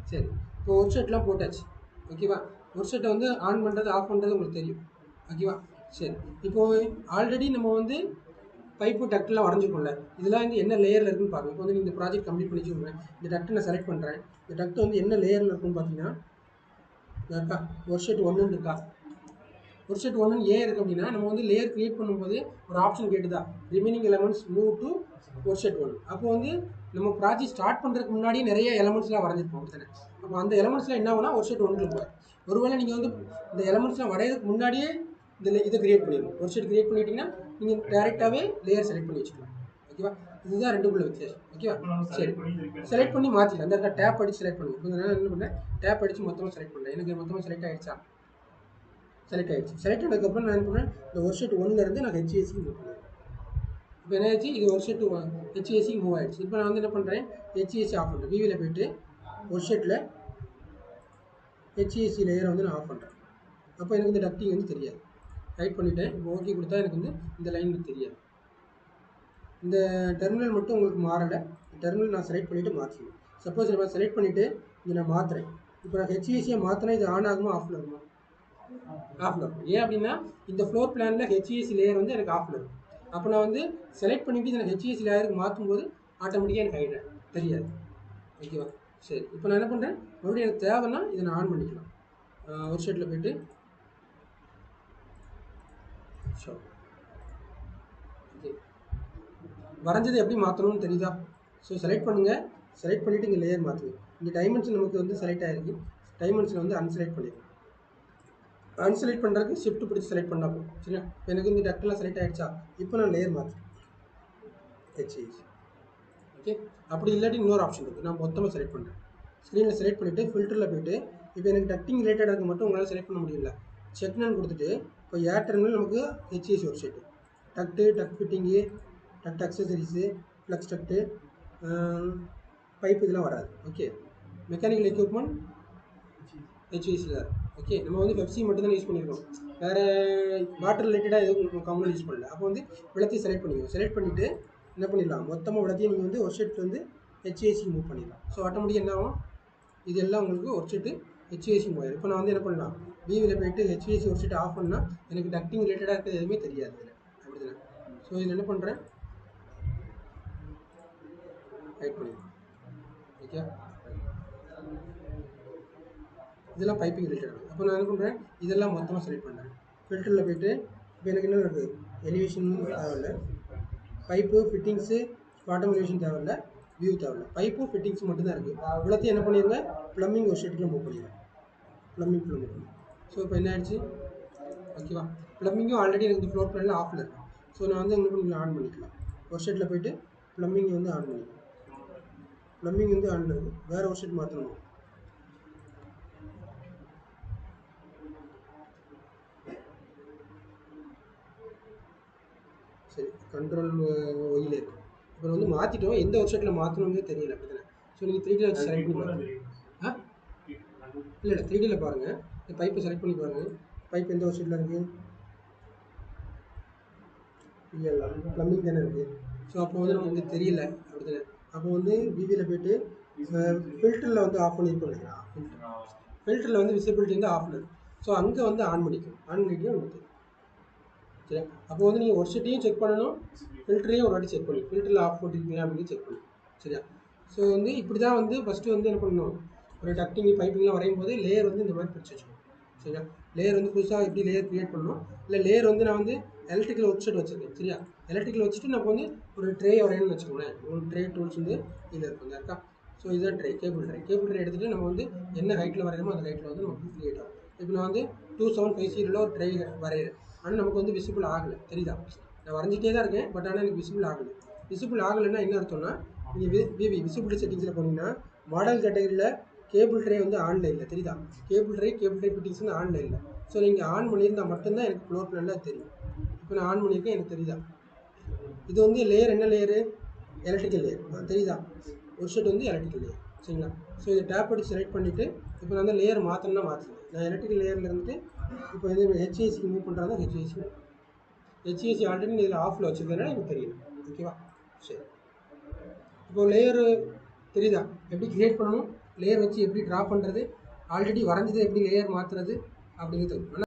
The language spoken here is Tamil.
சரி, இப்போ ஒரு ஷர்ட்லாம் போட்டாச்சு. ஓகேவா? ஒரு ஷர்ட்டை வந்து ஆன் பண்ணுறது ஆஃப் பண்ணுறது உங்களுக்கு தெரியும். ஓகேவா? சரி, இப்போது ஆல்ரெடி நம்ம வந்து பைப்பு டக்டெலாம் வரைஞ்சிருக்கோம்ல, இதெல்லாம் வந்து என்ன லேயரில் இருக்குன்னு பாருங்கள். இப்போ வந்து நீங்கள் இந்த ப்ராஜெக்ட் கம்ப்ளீட் பண்ணி வச்சுக்கோங்க. இந்த டக்டை நான் செலக்ட் பண்ணுறேன். இந்த டக்ட் வந்து என்ன லேயரில் இருக்குன்னு பார்த்தீங்கன்னா இருக்கா, ஒரு ஷர்ட் 1 இருக்கா. ஒரு ஷர்ட் 1 ஏன் இருக்குது அப்படின்னா, நம்ம வந்து லேயர் கிரியேட் பண்ணும்போது ஒரு ஆப்ஷன் கேட்டுதா, ரிமைனிங் எலமெண்ட்ஸ் மூவ் டு ஒரு ஷர்ட் 1. அப்போ வந்து நம்ம ப்ராஜெக்ட் ஸ்டார்ட் பண்ணுறதுக்கு முன்னாடி நிறைய எலமெண்ட்ஸ்லாம் வரைஞ்சிருப்போம் தானே. அப்போ அந்த எலமெண்ட்ஸ்லாம் என்ன ஆகுனா ஒரு ஷர்ட் 1க்கு போய் ஒருவேளை நீங்கள் வந்து இந்த எலமெண்ட்ஸ்லாம் வரைகிறதுக்கு முன்னாடியே இதை கிரியேட் பண்ணிடணும். ஒரு ஷர்ட் கிரியேட் பண்ணிட்டீங்கன்னா நீங்கள் டேரெக்டாகவே லேயர் செலக்ட் பண்ணி வச்சுக்கலாம். ஓகேவா? இதுதான் ரெண்டுக்குள்ள வித்தியாசம். ஓகேவா? சரி, செலக்ட் பண்ணி மாற்றிக்கலாம். அந்த டேப் அடித்து செலக்ட் பண்ணுங்க. இப்போ நான் என்ன பண்ணேன், டேப் அடித்து மொத்தமாக செலக்ட் பண்ணேன். எனக்கு மொத்தமாக செலக்ட் ஆகிடுச்சா? செலக்ட் ஆகிடுச்சு. செலக்ட் ஆனதுக்கப்புறம் நான் என்ன பண்ணேன், இந்த ஒரு ஷர்ட் 1லேருந்து நான் ஹெச்ஏசிக்கு மூவ் பண்ணுவேன். இப்போ என்ன ஆச்சு, இது ஒரு ஷர்ட் ஹெச்ஏசிக்கு மூவ் ஆகிடுச்சு. இப்போ நான் வந்து என்ன பண்ணுறேன், ஹெச்ஏசி ஆஃப் பண்ணுறேன். விவியில் போய்ட்டு ஒரு ஷர்ட்டில் ஹெச்ஏசி லேயரை வந்து நான் ஆஃப் பண்ணுறேன். அப்போ எனக்கு இந்த டக்டிங் வந்து தெரியாது. ரைட் பண்ணிவிட்டேன். இப்போ ஓகே கொடுத்தா எனக்கு வந்து இந்த லைன் தெரியாது. இந்த டெர்மினல் மட்டும் உங்களுக்கு மாறலை. டெர்மினல் நான் செலக்ட் பண்ணிவிட்டு மாற்றிடுவேன். சப்போஸ் நான் செலக்ட் பண்ணிவிட்டு இதை நான் மாற்றுறேன். இப்போ நான் ஹெச்ஏசியை மாற்றினா இது ஆன் ஆகுமா ஆஃபில் இருக்குமா? ஆஃபில் இருக்கும். ஏன் அப்படின்னா இந்த ஃப்ளோர் பிளானில் ஹெச்ஏசி லேயர் வந்து எனக்கு ஆஃபில் இருக்கும். அப்போ நான் வந்து செலக்ட் பண்ணிவிட்டு எனக்கு ஹெச்ஏசி லேயருக்கு மாற்றும்போது ஆட்டோமேட்டிக்காக எனக்கு ஹைட் தெரியாது. ஓகேவா? சரி, இப்போ நான் என்ன பண்ணுறேன், மறுபடியும் எனக்கு தேவைன்னா இதை நான் ஆன் பண்ணிக்கலாம். ஒரு ஷர்ட்டில் போய்ட்டு ஷோ ஓகே, வரைஞ்சது எப்படி மாற்றணும்னு தெரியுதா? ஸோ செலக்ட் பண்ணுங்கள். செலக்ட் பண்ணிவிட்டு இங்கே லேயர் மாற்றுங்க. இங்கே டைமென்ஷன் நமக்கு வந்து செலக்ட் ஆகிருக்கு. டைமென்ஷன் வந்து அன்செலக்ட் பண்ணிடுங்க. அன்செலக்ட் பண்ணுறதுக்கு ஷிஃப்ட் பிடிச்சி செலக்ட் பண்ணால் போகும். சரியா? இப்போ எனக்கு இந்த டக்டெல்லாம் செலக்ட் ஆகிடுச்சா? இப்போ நான் லேயர் மாற்றுறேன் ஹெச்ஏசி. ஓகே, அப்படி இல்லாட்டி இன்னொரு ஆப்ஷன் இருக்குது. நான் மொத்தமாக செலக்ட் பண்ணுறேன். ஸ்க்ரீனில் செலக்ட் பண்ணிவிட்டு ஃபில்டரில் போய்ட்டு இப்போ எனக்கு டக்டிங் ரிலேட்டடாக மட்டும் உங்களால் செலக்ட் பண்ண முடியல. செக்னு கொடுத்துட்டு இப்போ ஏர் டெர்மினல் நமக்கு ஹெச்ஏசி ஒரு ஷர்ட்டு, duct fitting, duct accessories, flex duct, pipe இதெல்லாம் வராது. ஓகே, மெக்கானிக்கல் எக்யூப்மெண்ட் ஹெச்ஏசியில் தான். ஓகே, நம்ம வந்து பெப்சி மட்டும் தான் யூஸ் பண்ணியிருக்கோம். வேறு வாட்டர் ரிலேட்டடாக எதுவும் காமனாக யூஸ் பண்ணல. அப்போ வந்து விளத்தையும் செலக்ட் பண்ணிக்கணும். செலக்ட் பண்ணிவிட்டு என்ன பண்ணிடலாம், மொத்தமாக விளத்தையும் நீங்கள் வந்து ஒரு ஷர்ட் வந்து ஹெச்ஏசி மூவ் பண்ணிடலாம். ஸோ ஆட்டோமேட்டிக்காக என்ன ஆகும், இது எல்லாம் உங்களுக்கு ஒரு ஷர்ட்டு ஹெச்ஏசி போயிடும். இப்போ நான் வந்து என்ன பண்ணலாம், விவியில் போய்ட்டு ஹெச்ஏசி ஒரு ஷர்ட் ஆஃப் பண்ணால் எனக்கு டக்டிங் ரிலேட்டடாக இருக்கிறது எதுவுமே தெரியாது இதில். அப்படி தானே? ஸோ இதில் என்ன பண்ணுறேன், ரைட் பண்ணிடுறேன். ஓகே, இதெல்லாம் பைப்பிங் ரிலேட்டட். அப்போ நான் என்ன பண்ணுறேன், இதெல்லாம் மொத்தமாக செலக்ட் பண்ணுறேன். ஃபில்டரில் போய்ட்டு இப்போ எனக்கு என்ன இருக்குது, எலிவேஷன் தேவையில்லை, பைப்பு ஃபிட்டிங்ஸு பாட்டம் எலிவேஷன் தேவையில்லை, வியூ தேவையில்லை, பைப்பும் ஃபிட்டிங்ஸ் மட்டும்தான் இருக்குது. இவ்வளோத்தையும் என்ன பண்ணிடுங்க, ப்ளம்பிங் ஒரு ஷர்ட்டுக்குள்ள மூவ் பண்ணிடுறேன். ப்ளம்பிங் ஸோ இப்போ என்ன ஆயிடுச்சு, ஓகேவா? ப்ளம்பிங்கும் ஆல்ரெடி எனக்கு ஃப்ளோர் பிளானில் ஆஃபில் இருக்குது. ஸோ நான் வந்து என்ன பண்ணி ஆன் பண்ணிக்கலாம். ஒரு ஷர்ட்டில் போய்ட்டு ப்ளம்பிங் வந்து ஆன் பண்ணிக்கலாம். ப்ளம்பிங் வந்து ஆன் இருக்குது. வேறு ஒரு ஷர்ட் மாற்றணும். சரி, கண்ட்ரோல் ஒயில் இருக்குது. இப்போ வந்து மாற்றிட்டோம், எந்த ஒரு ஷர்ட்டில் மாற்றணும்னு தெரியல. அப்படி தானே? ஸோ நீங்கள் 3D வச்சு செலக்ட் பண்ணி பாருங்கள். இல்லை 3Dயில் பாருங்கள். இந்த பைப்பை செலக்ட் பண்ணி பாருங்கள். பைப் எந்த ஒரு ஷர்ட்டில் இருக்குது, இல்லை ப்ளம்பிங் தானே இருக்குது. ஸோ அப்போ வந்து நமக்கு வந்து தெரியல. அப்படி தானே? அப்போ வந்து விவியில் போய்ட்டு ஃபில்டரில் வந்து ஆஃப் பண்ணியிருக்கோம் இல்லைங்களா, ஃபில்டரில் வந்து விசிபிலிட்டி வந்து ஆஃப் இருக்குது. ஸோ அங்கே வந்து ஆன் பண்ணிக்கணும். ஆன் பண்ணிட்டு நமக்கு சரி. அப்போ வந்து நீங்கள் ஒரு ஷர்ட்டையும் செக் பண்ணணும், ஃபில்டரையும் ஒரு வாட்டி செக் பண்ணி ஃபில்டரில் ஆஃப் போட்டிருக்கீங்க அப்படின்னு செக் பண்ணி. சரியா? ஸோ வந்து இப்படி தான் வந்து ஃபஸ்ட்டு வந்து என்ன பண்ணணும், ஒரு டக்டிங் பைப்பிங்லாம் வரையும் போது லேயர் வந்து இந்த மாதிரி பிரிச்சு வச்சுக்கணும். சரியா? லேயர் வந்து புதுசாக எப்படி லேயர் க்ரியேட் பண்ணணும், இல்லை லேயர் வந்து நான் வந்து எலக்ட்ரிக்கல் ஒர்க் ஷர்ட் வச்சுருக்கேன். சரியா? எலக்ட்ரிக்கல் வச்சுட்டு நம்ம வந்து ஒரு ட்ரே வரையணும்னு வச்சுக்கோங்களேன். ஒரு ட்ரே டூல்ஸ் வந்து இதில் இருக்கும், இந்த இருக்கா. ஸோ இதுதான் ட்ரே, கேபிள் ட்ரே எடுத்துகிட்டு நம்ம வந்து என்ன ஹைட்டில் வரையணுமோ அந்த ஹைட்டில் வந்து நமக்கு க்ரியேட் ஆகும். இப்போ நான் வந்து 2750 ஒரு ட்ரை வரைகிறேன். ஆனால் நமக்கு வந்து விசிபிள் ஆகலை. தெரியுதா? நான் வரைஞ்சிட்டே தான் இருக்கேன், பட் ஆனால் எனக்கு விசிபிள் ஆகலை. விசிபிள் ஆகலைன்னா என்ன அர்த்தம்னா, நீங்கள் விசிபிள் செட்டிங்ஸில் போனீங்கன்னா மாடல் கேட்டகரியில் கேபிள் ட்ரே வந்து ஆன்லைன் இல்லை. தெரியுதா? கேபிள் ட்ரே ஃபிட்டிங்ஸ் வந்து ஆன்லைன் இல்லை. ஸோ நீங்கள் ஆன் பண்ணியிருந்தால் மட்டும்தான் எனக்கு ஃப்ளோர் பிளானில் தெரியும். இப்போ நான் ஆன் பண்ணியிருக்கேன், எனக்கு தெரியுதா? இது வந்து லேயர் என்ன லேயரு, எலக்ட்ரிக்கல் லேயர். தெரியுதா? ஒரு ஷர்ட் வந்து எலக்ட்ரிக்கல் லேயர். சரிங்களா? ஸோ இதை டேப் அடித்து செலக்ட் பண்ணிவிட்டு இப்போ நான் வந்து லேயர் மாற்றணும்னா மாற்றுவேன். நான் எலக்ட்ரிக்கல் லேயரில் இருந்துட்டு இப்போ வந்து ஹெச்ஏசிக்கு மூவ் பண்ணுறாங்க. ஹெச்ஏசி ஆல்ரெடி இதில் ஆஃபில் வச்சுருக்கனால எனக்கு தெரியும். ஓகேவா? சரி, இப்போ லேயரு தெரியுதா எப்படி கிரியேட் பண்ணணும், லேயர் வச்சு எப்படி ட்ரா பண்ணுறது, ஆல்ரெடி வரைஞ்சதை எப்படி லேயர் மாற்றுறது அப்படிங்கிறது. ஆனால்